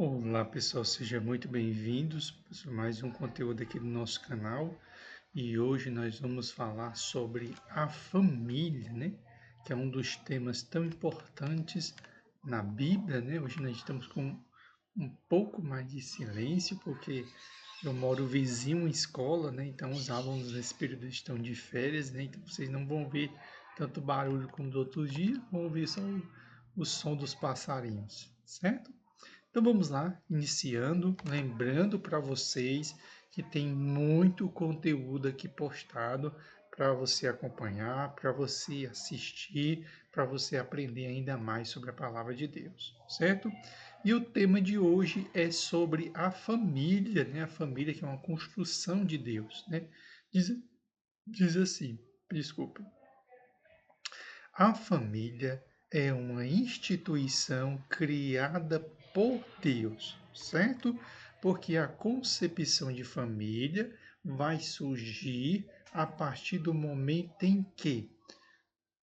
Olá pessoal, sejam muito bem-vindos para mais um conteúdo aqui do nosso canal e hoje nós vamos falar sobre a família, né? Que é um dos temas tão importantes na Bíblia, né? Hoje nós estamos com um pouco mais de silêncio porque eu moro vizinho em escola, né? Então os alunos nesse período estão de férias, né? Então vocês não vão ver tanto barulho como dos outros dias, vão ouvir só o som dos passarinhos, certo? Então vamos lá, iniciando, lembrando para vocês que tem muito conteúdo aqui postado para você acompanhar, para você assistir, para você aprender ainda mais sobre a palavra de Deus, certo? E o tema de hoje é sobre a família, né? A família que é uma construção de Deus, né? Diz, diz assim, desculpa. A família é uma instituição criada por Deus, certo? Porque a concepção de família vai surgir a partir do momento em que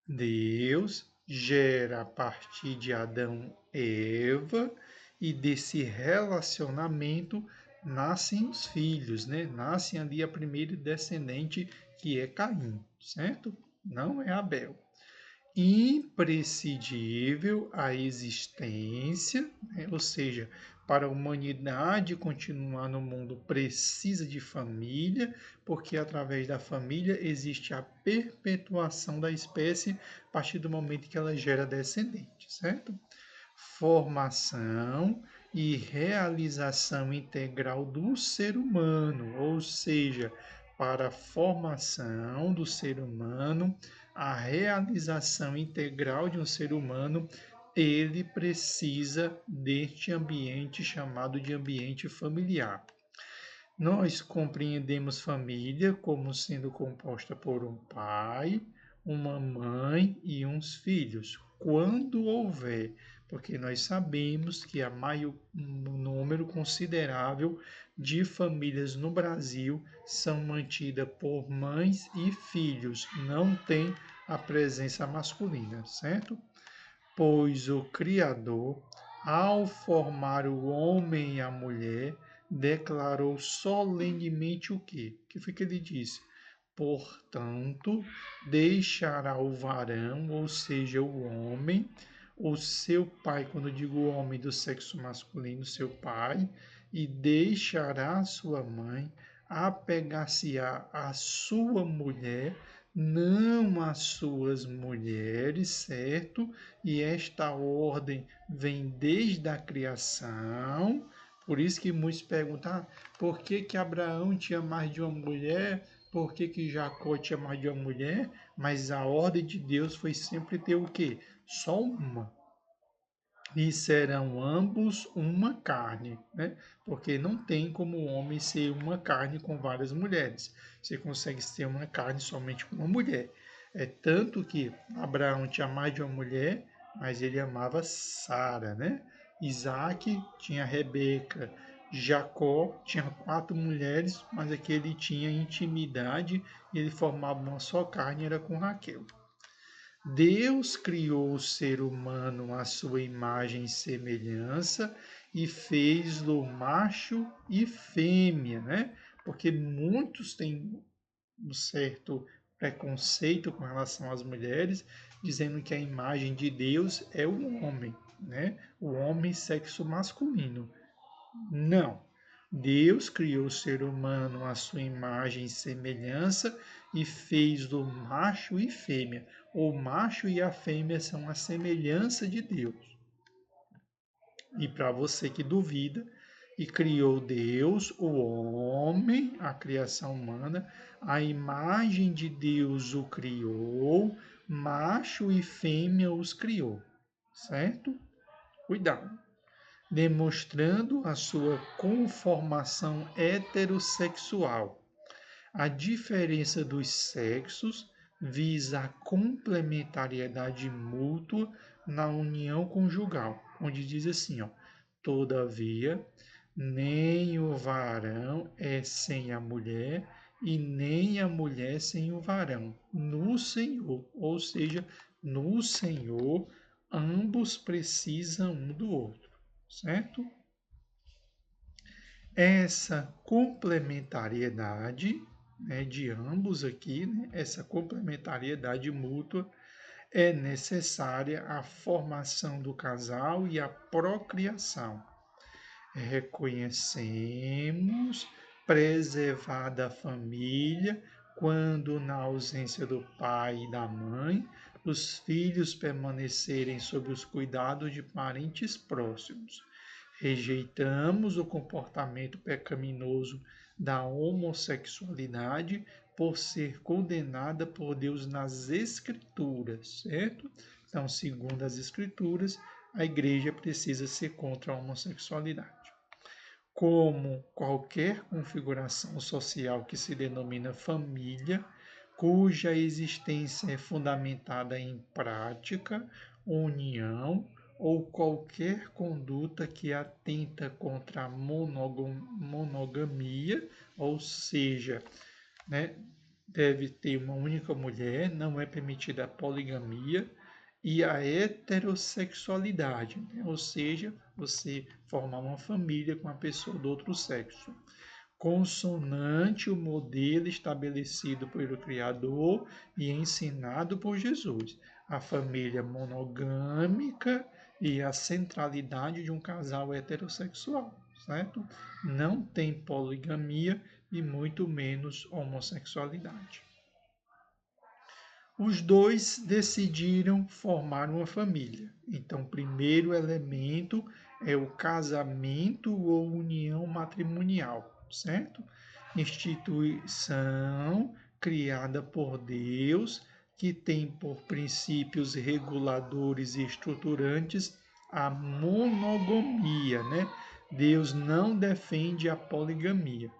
Deus gera a partir de Adão e Eva e desse relacionamento nascem os filhos, né? Nascem ali a primeira descendente que é Caim, certo? Não é Abel imprescindível a existência, né? Ou seja, para a humanidade continuar no mundo precisa de família, porque através da família existe a perpetuação da espécie a partir do momento que ela gera descendentes, certo? Formação e realização integral do ser humano, ou seja, para a formação do ser humano, a realização integral de um ser humano, ele precisa deste ambiente chamado de ambiente familiar. Nós compreendemos família como sendo composta por um pai, uma mãe e uns filhos, quando houver, porque nós sabemos que um número considerável de famílias no Brasil são mantidas por mães e filhos, não tem a presença masculina, certo? Pois o Criador, ao formar o homem e a mulher, declarou solenemente o quê? O que foi que ele disse? Portanto, deixará o varão, ou seja, o homem, o seu pai, quando eu digo homem do sexo masculino, seu pai, e deixará sua mãe, apegar-se-á à sua mulher, não às suas mulheres, certo? E esta ordem vem desde a criação. Por isso que muitos perguntam, por que que Abraão tinha mais de uma mulher? Por que que Jacó tinha mais de uma mulher? Mas a ordem de Deus foi sempre ter o quê? Só uma. E serão ambos uma carne, né? Porque não tem como o homem ser uma carne com várias mulheres. Você consegue ser uma carne somente com uma mulher. É tanto que Abraão tinha mais de uma mulher, mas ele amava Sara, né? Isaac tinha Rebeca, Jacó tinha 4 mulheres, mas aqui ele tinha intimidade e ele formava uma só carne, era com Raquel. Deus criou o ser humano à sua imagem e semelhança e fez-lo macho e fêmea, né? Porque muitos têm um certo preconceito com relação às mulheres, dizendo que a imagem de Deus é o homem, né? O homem sexo masculino. Não. Deus criou o ser humano à sua imagem e semelhança e fez do macho e fêmea. O macho e a fêmea são a semelhança de Deus. E para você que duvida, e criou Deus, o homem, a criação humana, a imagem de Deus o criou, macho e fêmea os criou. Certo? Cuidado, demonstrando a sua conformação heterossexual. A diferença dos sexos visa a complementariedade mútua na união conjugal, onde diz assim, ó, todavia, nem o varão é sem a mulher, e nem a mulher sem o varão, no Senhor, ou seja, no Senhor, ambos precisam um do outro, certo? Essa complementariedade, né, de ambos aqui, né, essa complementariedade mútua é necessária à formação do casal e à procriação. Reconhecemos preservada a família quando, na ausência do pai e da mãe, os filhos permanecerem sob os cuidados de parentes próximos. Rejeitamos o comportamento pecaminoso da homossexualidade por ser condenada por Deus nas Escrituras, certo? Então, segundo as Escrituras, a igreja precisa ser contra a homossexualidade. Como qualquer configuração social que se denomina família, cuja existência é fundamentada em prática, união ou qualquer conduta que atenta contra a monogamia, ou seja, né, deve ter uma única mulher, não é permitida a poligamia, e a heterossexualidade, né? Ou seja, você formar uma família com uma pessoa do outro sexo, consonante o modelo estabelecido pelo Criador e ensinado por Jesus, a família monogâmica e a centralidade de um casal heterossexual, certo? Não tem poligamia e muito menos homossexualidade. Os dois decidiram formar uma família. Então, o primeiro elemento é o casamento ou união matrimonial, certo? Instituição criada por Deus, que tem por princípios reguladores e estruturantes a monogamia, né? Deus não defende a poligamia.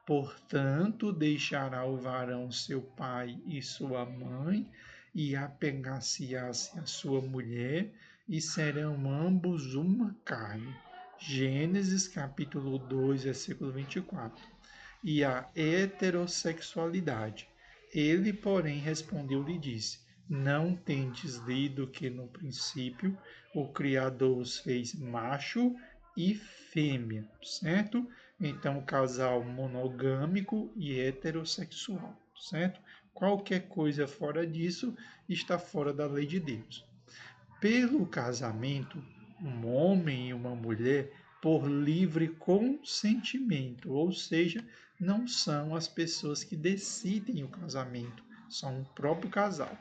Portanto, deixará o varão seu pai e sua mãe, e apegar-se-á-se a sua mulher, e serão ambos uma carne. Gênesis capítulo 2, versículo 24. E a heterossexualidade. Ele, porém, respondeu-lhe e disse: Não tendes lido que no princípio o Criador os fez macho e fêmea, certo? Então, casal monogâmico e heterossexual, certo? Qualquer coisa fora disso está fora da lei de Deus. Pelo casamento, um homem e uma mulher, por livre consentimento, ou seja, não são as pessoas que decidem o casamento, são o próprio casal.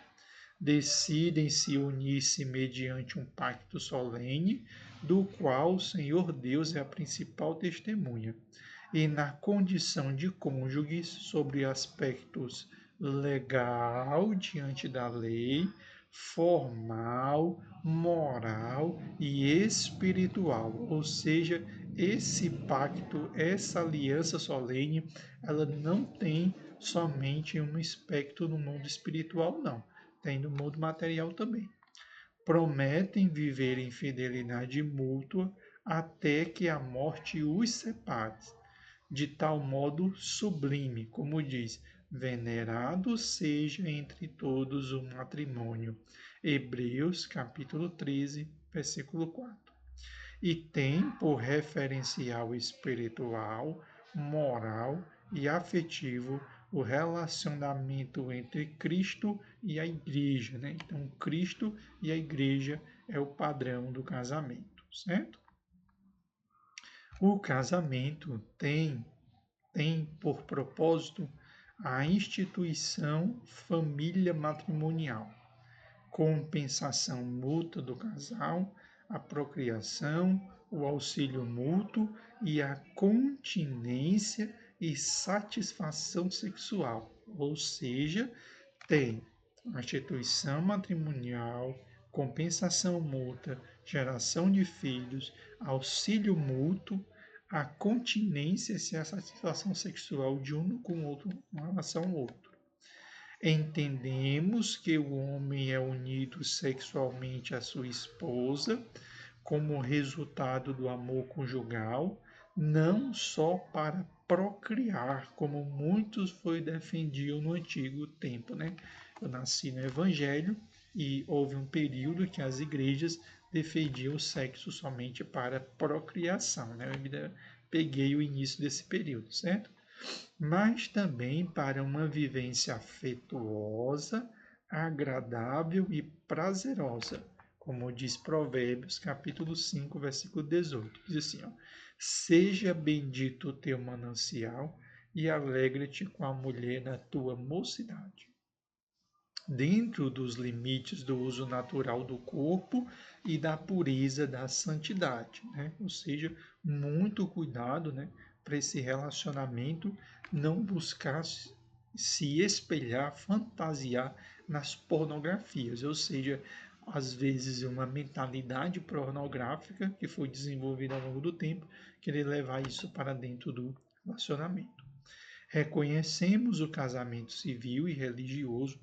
Decidem se unir-se mediante um pacto solene, do qual o Senhor Deus é a principal testemunha, e na condição de cônjuges sobre aspectos legal diante da lei, formal, moral e espiritual, ou seja, esse pacto, essa aliança solene, ela não tem somente um aspecto no mundo espiritual, não, tem no mundo material também. Prometem viver em fidelidade mútua até que a morte os separe, de tal modo sublime, como diz, venerado seja entre todos o matrimônio. Hebreus capítulo 13, versículo 4. E tem por referencial espiritual, moral e afetivo o relacionamento entre Cristo e a igreja, né? Então, Cristo e a igreja é o padrão do casamento, certo? O casamento tem por propósito a instituição família matrimonial, compensação mútua do casal, a procriação, o auxílio mútuo e a continência e satisfação sexual, ou seja, tem a instituição matrimonial, compensação mútua, geração de filhos, auxílio mútuo, a continência se a satisfação sexual de um com o outro com relação ao outro. Entendemos que o homem é unido sexualmente à sua esposa como resultado do amor conjugal, não só para procriar, como muitos foi defendiam no antigo tempo, né? Eu nasci no Evangelho e houve um período que as igrejas defendiam o sexo somente para procriação, né? peguei o início desse período, certo? Mas também para uma vivência afetuosa, agradável e prazerosa, como diz Provérbios, capítulo 5, versículo 18. Diz assim, ó, seja bendito o teu manancial e alegra-te com a mulher da tua mocidade, dentro dos limites do uso natural do corpo e da pureza da santidade, né? Ou seja, muito cuidado, né, para esse relacionamento não buscar se espelhar, fantasiar nas pornografias, ou seja, às vezes uma mentalidade pornográfica que foi desenvolvida ao longo do tempo, querer levar isso para dentro do relacionamento. Reconhecemos o casamento civil e religioso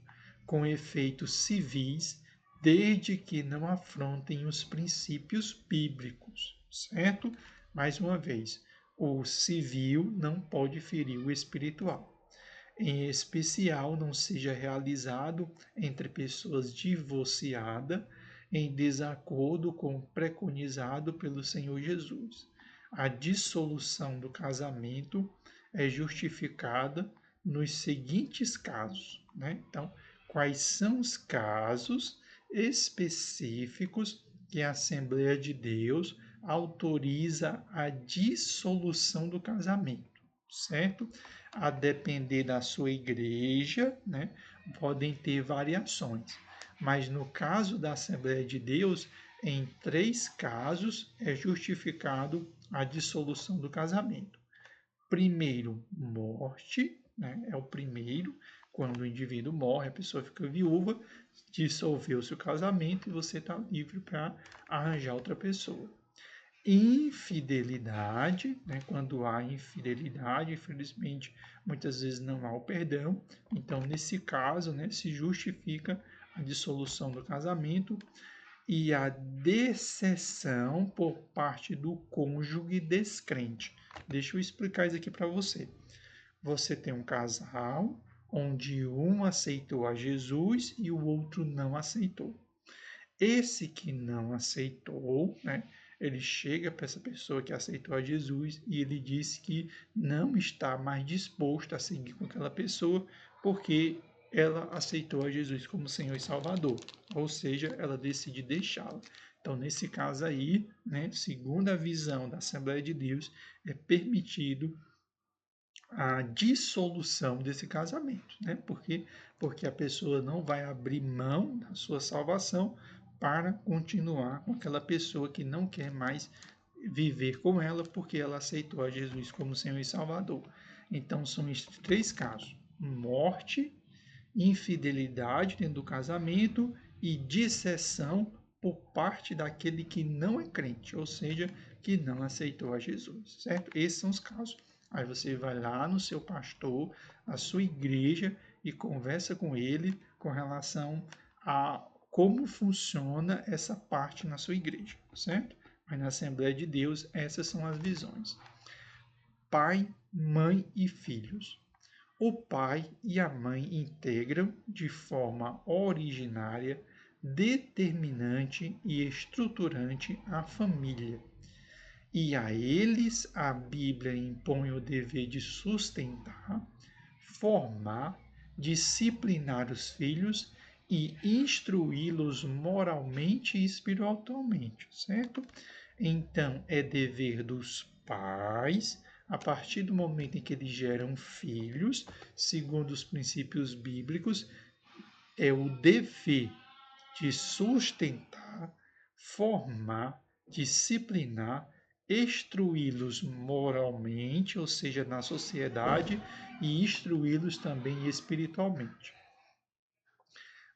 com efeitos civis, desde que não afrontem os princípios bíblicos, certo? Mais uma vez, o civil não pode ferir o espiritual. Em especial, não seja realizado entre pessoas divorciadas em desacordo com o preconizado pelo Senhor Jesus. A dissolução do casamento é justificada nos seguintes casos, né? Então, quais são os casos específicos que a Assembleia de Deus autoriza a dissolução do casamento, certo? A depender da sua igreja, né, podem ter variações. Mas no caso da Assembleia de Deus, em 3 casos é justificado a dissolução do casamento. Primeiro, morte, né, é o primeiro, quando o indivíduo morre, a pessoa fica viúva, dissolveu-se o casamento e você está livre para arranjar outra pessoa. Infidelidade, né? Quando há infidelidade, infelizmente, muitas vezes não há o perdão. Então, nesse caso, né, se justifica a dissolução do casamento e a deserção por parte do cônjuge descrente. Deixa eu explicar isso aqui para você. Você tem um casal onde um aceitou a Jesus e o outro não aceitou. Esse que não aceitou, né, ele chega para essa pessoa que aceitou a Jesus e ele diz que não está mais disposto a seguir com aquela pessoa porque ela aceitou a Jesus como Senhor e Salvador, ou seja, ela decide deixá-lo. Então, nesse caso aí, né, segundo a visão da Assembleia de Deus, é permitido a dissolução desse casamento, né? Porque a pessoa não vai abrir mão da sua salvação para continuar com aquela pessoa que não quer mais viver com ela porque ela aceitou a Jesus como Senhor e Salvador. Então são esses 3 casos: morte, infidelidade dentro do casamento e disseção por parte daquele que não é crente, ou seja, que não aceitou a Jesus, certo? Esses são os casos. Aí você vai lá no seu pastor, a sua igreja e conversa com ele com relação a como funciona essa parte na sua igreja, certo? Mas na Assembleia de Deus, essas são as visões. Pai, mãe e filhos. O pai e a mãe integram de forma originária, determinante e estruturante a família. E a eles a Bíblia impõe o dever de sustentar, formar, disciplinar os filhos e instruí-los moralmente e espiritualmente, certo? Então, é dever dos pais, a partir do momento em que eles geram filhos, segundo os princípios bíblicos, é o dever de sustentar, formar, disciplinar, instruí-los moralmente, ou seja, na sociedade, e instruí-los também espiritualmente.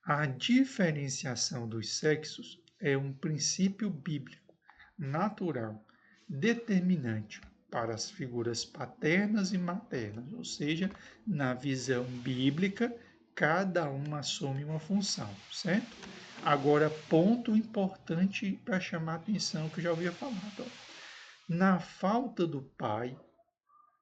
A diferenciação dos sexos é um princípio bíblico, natural, determinante para as figuras paternas e maternas, ou seja, na visão bíblica, cada uma assume uma função, certo? Agora, ponto importante para chamar a atenção que eu já havia falado. Ó. Na falta do pai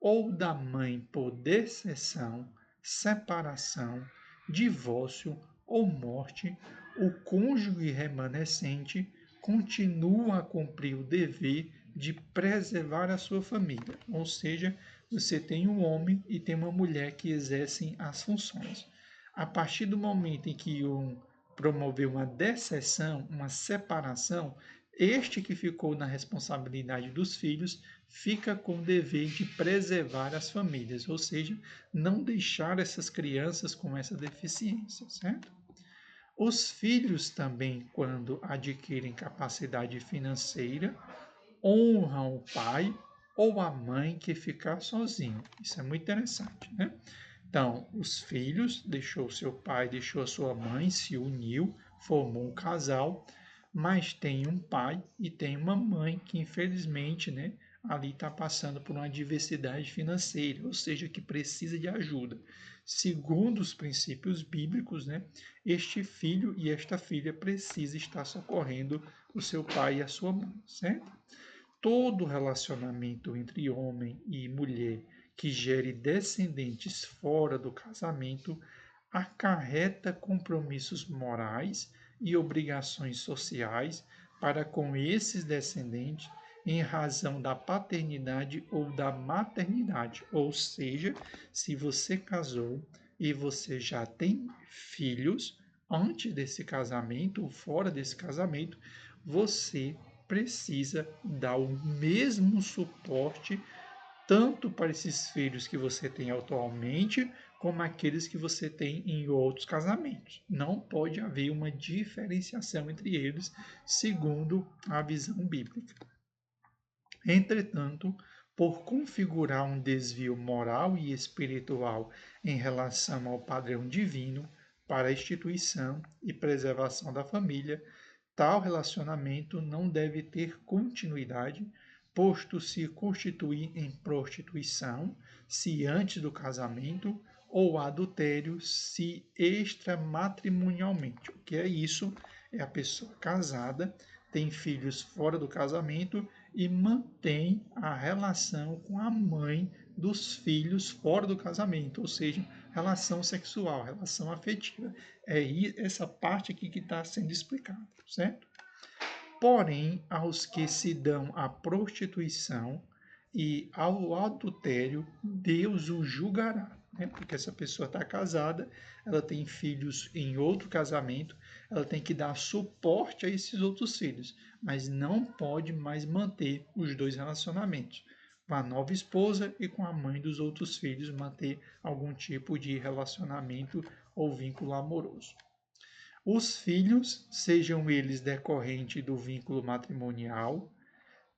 ou da mãe por deserção, separação, divórcio ou morte, o cônjuge remanescente continua a cumprir o dever de preservar a sua família. Ou seja, você tem um homem e tem uma mulher que exercem as funções. A partir do momento em que um promoveu uma decessão, uma separação, este que ficou na responsabilidade dos filhos fica com o dever de preservar as famílias, ou seja, não deixar essas crianças com essa deficiência, certo? Os filhos também, quando adquirem capacidade financeira, honram o pai ou a mãe que ficar sozinho. Isso é muito interessante, né? Então, os filhos, deixou seu pai, deixou a sua mãe, se uniu, formou um casal, mas tem um pai e tem uma mãe que, infelizmente, né, ali está passando por uma adversidade financeira, ou seja, que precisa de ajuda. Segundo os princípios bíblicos, né, este filho e esta filha precisa estar socorrendo o seu pai e a sua mãe, certo? Todo relacionamento entre homem e mulher que gere descendentes fora do casamento acarreta compromissos morais e obrigações sociais para com esses descendentes em razão da paternidade ou da maternidade. Ou seja, se você casou e você já tem filhos antes desse casamento ou fora desse casamento, você precisa dar o mesmo suporte tanto para esses filhos que você tem atualmente, como aqueles que você tem em outros casamentos. Não pode haver uma diferenciação entre eles, segundo a visão bíblica. Entretanto, por configurar um desvio moral e espiritual em relação ao padrão divino para a instituição e preservação da família, tal relacionamento não deve ter continuidade, posto se constituir em prostituição, se antes do casamento, ou adultério, se extramatrimonialmente. O que é isso? É a pessoa casada, tem filhos fora do casamento e mantém a relação com a mãe dos filhos fora do casamento, ou seja, relação sexual, relação afetiva. É essa parte aqui que está sendo explicada, certo? Porém, aos que se dão à prostituição e ao adultério, Deus o julgará, né? Porque essa pessoa está casada, ela tem filhos em outro casamento, ela tem que dar suporte a esses outros filhos, mas não pode mais manter os dois relacionamentos. Com a nova esposa e com a mãe dos outros filhos, manter algum tipo de relacionamento ou vínculo amoroso. Os filhos, sejam eles decorrentes do vínculo matrimonial,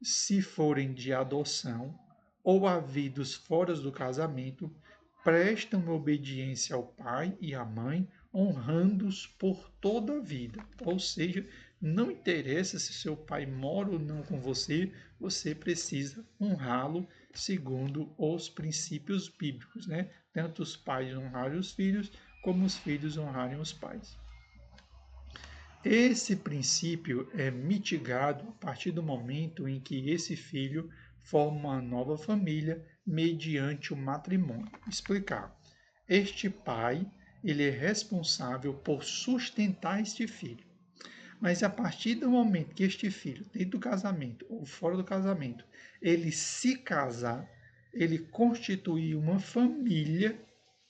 se forem de adoção ou havidos fora do casamento, prestam obediência ao pai e à mãe, honrando-os por toda a vida. Ou seja, não interessa se seu pai mora ou não com você, você precisa honrá-lo segundo os princípios bíblicos, né? Tanto os pais honrarem os filhos, como os filhos honrarem os pais. Esse princípio é mitigado a partir do momento em que esse filho forma uma nova família mediante o matrimônio. Explicar. Este pai, ele é responsável por sustentar este filho. Mas a partir do momento que este filho, dentro do casamento ou fora do casamento, ele se casar, ele constituir uma família,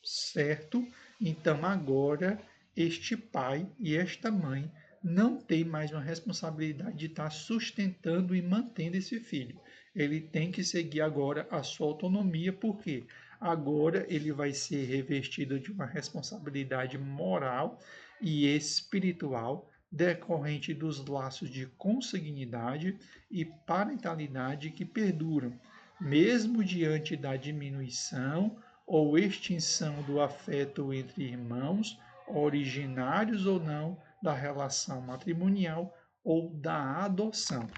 certo? Então agora este pai e esta mãe não tem mais uma responsabilidade de estar sustentando e mantendo esse filho. Ele tem que seguir agora a sua autonomia, porque agora ele vai ser revestido de uma responsabilidade moral e espiritual decorrente dos laços de consanguinidade e parentalidade que perduram, mesmo diante da diminuição ou extinção do afeto entre irmãos, originários ou não da relação matrimonial ou da adoção.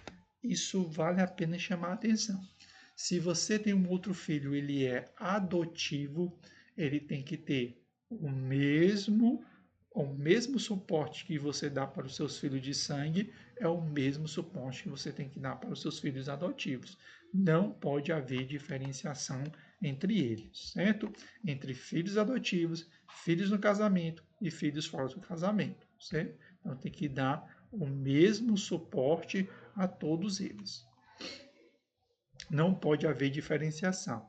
Isso vale a pena chamar a atenção. Se você tem um outro filho, ele é adotivo, ele tem que ter o mesmo suporte que você dá para os seus filhos de sangue, é o mesmo suporte que você tem que dar para os seus filhos adotivos. Não pode haver diferenciação entre eles, certo? Entre filhos adotivos, filhos no casamento e filhos fora do casamento, certo? Então tem que dar o mesmo suporte a todos eles. não pode haver diferenciação.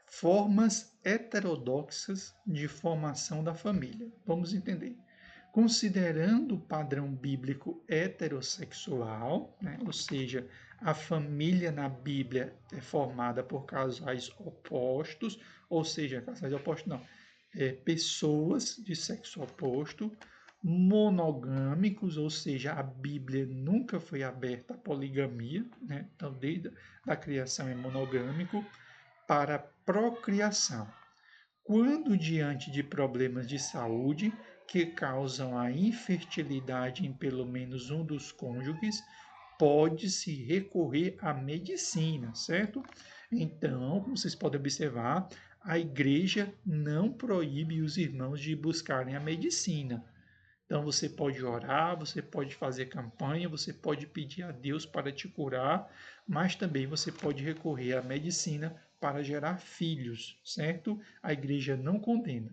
Formas heterodoxas de formação da família. Vamos entender. Considerando o padrão bíblico heterossexual, né? Ou seja, a família na Bíblia é formada por casais opostos, ou seja, casais opostos não, pessoas de sexo oposto, monogâmicos, ou seja, a Bíblia nunca foi aberta à poligamia, né? Então, desde a criação é monogâmico, para procriação. Quando diante de problemas de saúde que causam a infertilidade em pelo menos um dos cônjuges, pode-se recorrer à medicina, certo? Então, como vocês podem observar, a igreja não proíbe os irmãos de buscarem a medicina. Então você pode orar, você pode fazer campanha, você pode pedir a Deus para te curar, mas também você pode recorrer à medicina para gerar filhos, certo? A igreja não condena.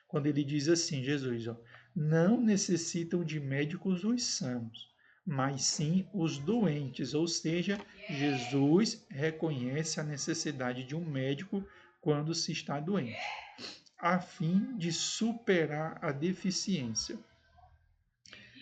Quando ele diz assim, Jesus, ó, não necessitam de médicos os sãos, mas sim os doentes, ou seja, Jesus reconhece a necessidade de um médico quando se está doente, a fim de superar a deficiência.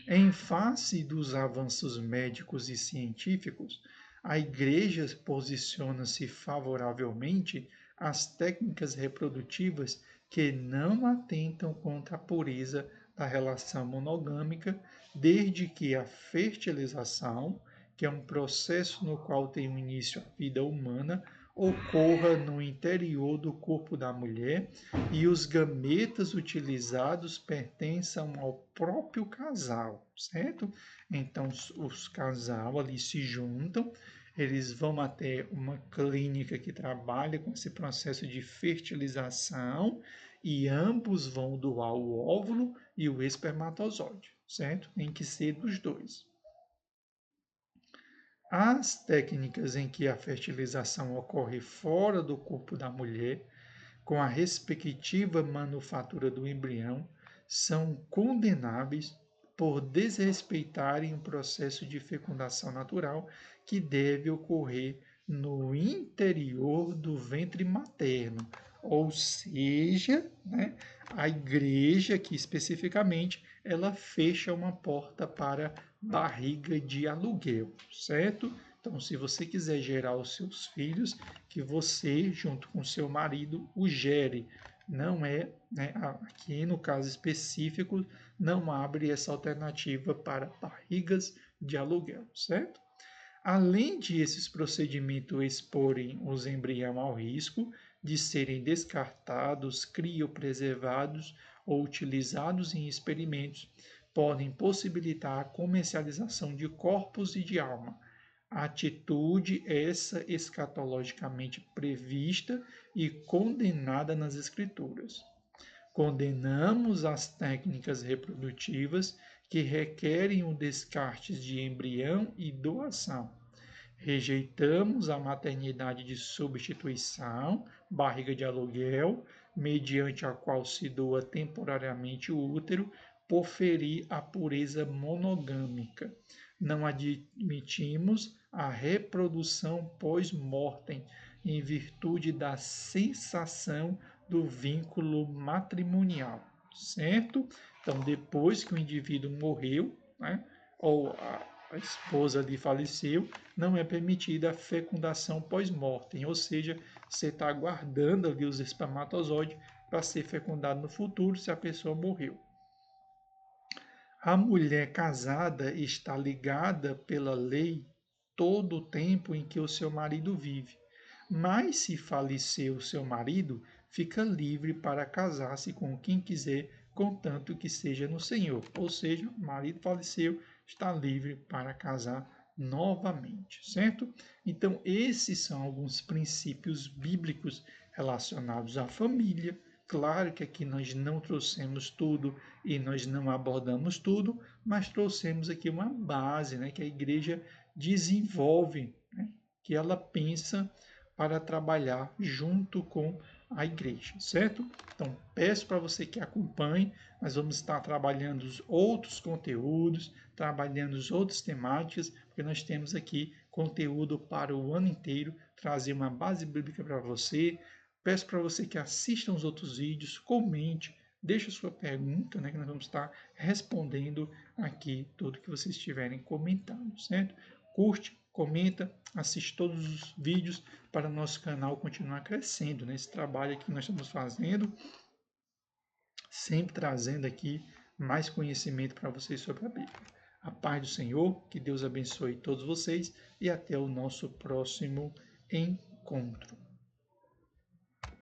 Em face dos avanços médicos e científicos, a Igreja posiciona-se favoravelmente às técnicas reprodutivas que não atentam contra a pureza da relação monogâmica, desde que a fertilização, que é um processo no qual tem início a vida humana, ocorra no interior do corpo da mulher e os gametas utilizados pertençam ao próprio casal, certo? Então, os casal ali se juntam, eles vão até uma clínica que trabalha com esse processo de fertilização e ambos vão doar o óvulo e o espermatozoide, certo? Tem que ser dos dois. As técnicas em que a fertilização ocorre fora do corpo da mulher, com a respectiva manufatura do embrião, são condenáveis por desrespeitarem o processo de fecundação natural que deve ocorrer no interior do ventre materno, ou seja, né, a igreja que especificamente ela fecha uma porta para barriga de aluguel, certo? Então, se você quiser gerar os seus filhos, que você, junto com seu marido, o gere. Não é, né, aqui no caso específico, não abre essa alternativa para barrigas de aluguel, certo? Além de esses procedimentos exporem os embriões ao risco de serem descartados, criopreservados ou utilizados em experimentos, podem possibilitar a comercialização de corpos e de alma, atitude essa escatologicamente prevista e condenada nas Escrituras. Condenamos as técnicas reprodutivas que requerem o descarte de embrião e doação. Rejeitamos a maternidade de substituição, barriga de aluguel, mediante a qual se doa temporariamente o útero, por ferir a pureza monogâmica. Não admitimos a reprodução pós-mortem, em virtude da sensação do vínculo matrimonial, certo? Então, depois que o indivíduo morreu, né, ou a esposa ali faleceu, não é permitida a fecundação pós-mortem, ou seja, você está aguardando ali os espermatozoides para ser fecundado no futuro se a pessoa morreu. A mulher casada está ligada pela lei todo o tempo em que o seu marido vive. Mas se falecer o seu marido, fica livre para casar-se com quem quiser, contanto que seja no Senhor. Ou seja, o marido faleceu, está livre para casar novamente, certo? Então, esses são alguns princípios bíblicos relacionados à família. Claro que aqui nós não trouxemos tudo e nós não abordamos tudo, mas trouxemos aqui uma base, né, que a igreja desenvolve, né, que ela pensa para trabalhar junto com a igreja, certo? Então, peço para você que acompanhe, nós vamos estar trabalhando os outros conteúdos, trabalhando as outras temáticas, porque nós temos aqui conteúdo para o ano inteiro, trazer uma base bíblica para você. Peço para você que assista os outros vídeos, comente, deixe sua pergunta, né, que nós vamos estar respondendo aqui tudo que vocês estiverem comentando, certo? Curte, comenta, assiste todos os vídeos para o nosso canal continuar crescendo nesse trabalho aqui que nós estamos fazendo, sempre trazendo aqui mais conhecimento para vocês sobre a Bíblia. A paz do Senhor, que Deus abençoe todos vocês e até o nosso próximo encontro.